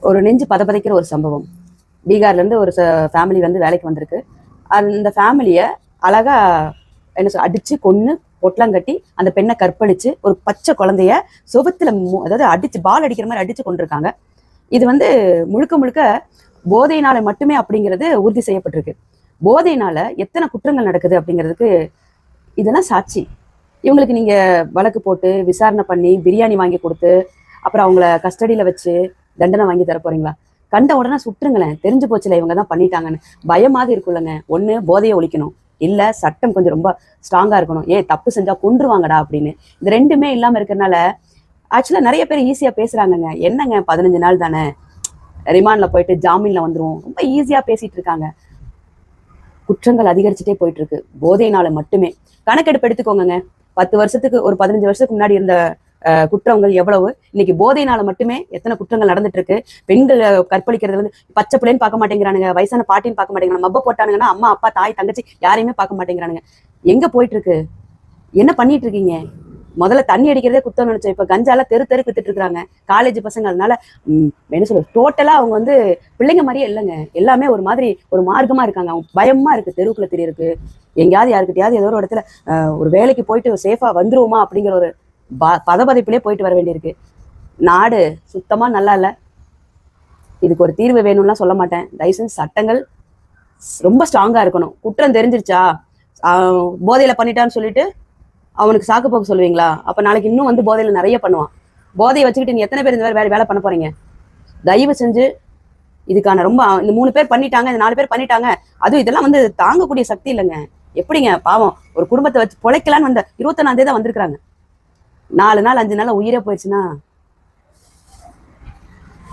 ஒரு நெஞ்சு பதப்பதைக்கிற ஒரு சம்பவம். பீகார்ல இருந்து ஒரு ஃபேமிலி வந்து வேலைக்கு வந்திருக்கு. அந்த ஃபேமிலிய அழகா என்ன சொல் அடிச்சு கொன்னு பொட்லங்கட்டி அந்த பெண்ணை கற்பழிச்சு ஒரு பச்சை குழந்தைய சுபத்துல அதாவது அடிச்சு பால் அடிக்கிற மாதிரி அடிச்சு கொண்டிருக்காங்க. இது வந்து முழுக்க முழுக்க போதையினால மட்டுமே அப்படிங்கிறது உறுதி செய்யப்பட்டிருக்கு. போதையினால எத்தனை குற்றங்கள் நடக்குது அப்படிங்கிறதுக்கு இதெல்லாம் சாட்சி. இவங்களுக்கு நீங்க வழக்கு போட்டு விசாரணை பண்ணி பிரியாணி வாங்கி கொடுத்து அப்புறம் அவங்கள கஸ்டடியில வச்சு தண்டனை வாங்கி தர போறீங்களா? கண்ட உடனே சுட்டுருங்களேன், தெரிஞ்சு போச்சுல இவங்க தான் பண்ணிட்டாங்கன்னு. பயமாவது இருக்குல்லங்க. ஒண்ணு போதையை ஒழிக்கணும், இல்ல சட்டம் கொஞ்சம் ரொம்ப ஸ்ட்ராங்கா இருக்கணும். தப்பு செஞ்சா கொன்றுவாங்கடா அப்படின்னு. இது ரெண்டுமே இல்லாம இருக்கிறதுனால ஆக்சுவலா நிறைய பேர் ஈஸியா பேசுறாங்கங்க. என்னங்க 15 நாள் தானே, ரிமாண்ட்ல போயிட்டு ஜாமீன்ல வந்துரும், ரொம்ப ஈஸியா பேசிட்டு இருக்காங்க. குற்றங்கள் அதிகரிச்சுட்டே போயிட்டு இருக்கு போதையினால மட்டுமே. கணக்கெடுப்பு எடுத்துக்கோங்க. 10 வருஷத்துக்கு ஒரு 15 வருஷத்துக்கு முன்னாடி இருந்த குற்றங்கள் எவ்வளவு, இன்னைக்கு போதையினால மட்டுமே எத்தனை குற்றங்கள் நடந்துட்டு இருக்கு. பெண்கள் கற்பழிக்கிறது வந்து பச்சை பிள்ளைன்னு பார்க்க மாட்டேங்கிறானுங்க, வயசான பாட்டின்னு பார்க்க மாட்டேங்கிறாங்க, மப்ப போட்டானுங்கன்னா அம்மா அப்பா தாய் தங்கச்சி யாரையுமே பார்க்க மாட்டேங்கிறானுங்க. எங்க போயிட்டு இருக்கு? என்ன பண்ணிட்டு இருக்கீங்க? முதல்ல தண்ணி அடிக்கிறதே குத்தம் நினைச்சோம், இப்ப கஞ்சால தெரு தெருக்கு வித்துட்டு இருக்காங்க காலேஜ் பசங்க. அதனால என்ன சொல்றது, டோட்டலா அவங்க வந்து பிள்ளைங்க மாதிரியே இல்லைங்க. எல்லாமே ஒரு மாதிரி ஒரு மார்க்கமா இருக்காங்க. அவங்க பயமா இருக்கு தெருவுக்குள்ள தெரியறதுக்கு. எங்கேயாவது யாருக்கிட்டையாவது ஏதோ ஒரு இடத்துல ஒரு வேலைக்கு போயிட்டு சேஃபா வந்துருவோமா அப்படிங்கிற ஒரு பதபதைப்பிலே போயிட்டு வர வேண்டியிருக்கு. நாடு சுத்தமா நல்லா இல்ல. இதுக்கு ஒரு தீர்வு வேணும்லாம் சொல்ல மாட்டேன். தயவுசெய்து சட்டங்கள் ரொம்ப ஸ்ட்ராங்கா இருக்கணும். குற்றம் தெரிஞ்சிருச்சா, போதையில பண்ணிட்டான்னு சொல்லிட்டு அவனுக்கு சாக்கு போக்கு சொல்லுவீங்களா? அப்ப நாளைக்கு இன்னும் வந்து போதையில நிறைய பண்ணுவான். போதையை வச்சுக்கிட்டு நீ எத்தனை பேர் இந்த மாதிரி வேலை பண்ண போறீங்க? தயவு செஞ்சு இதுக்கான ரொம்ப இந்த 3 பேர் பண்ணிட்டாங்க, இந்த 4 பேர் பண்ணிட்டாங்க, அதுவும் இதெல்லாம் வந்து தாங்கக்கூடிய சக்தி இல்லைங்க. எப்படிங்க? பாவம் ஒரு குடும்பத்தை வச்சு பொழைக்கலான்னு வந்த 21ஆம் தேதி தான் வந்திருக்காங்க. 4 நாள் 5 நாள் உயிரே போயிடுச்சுன்னா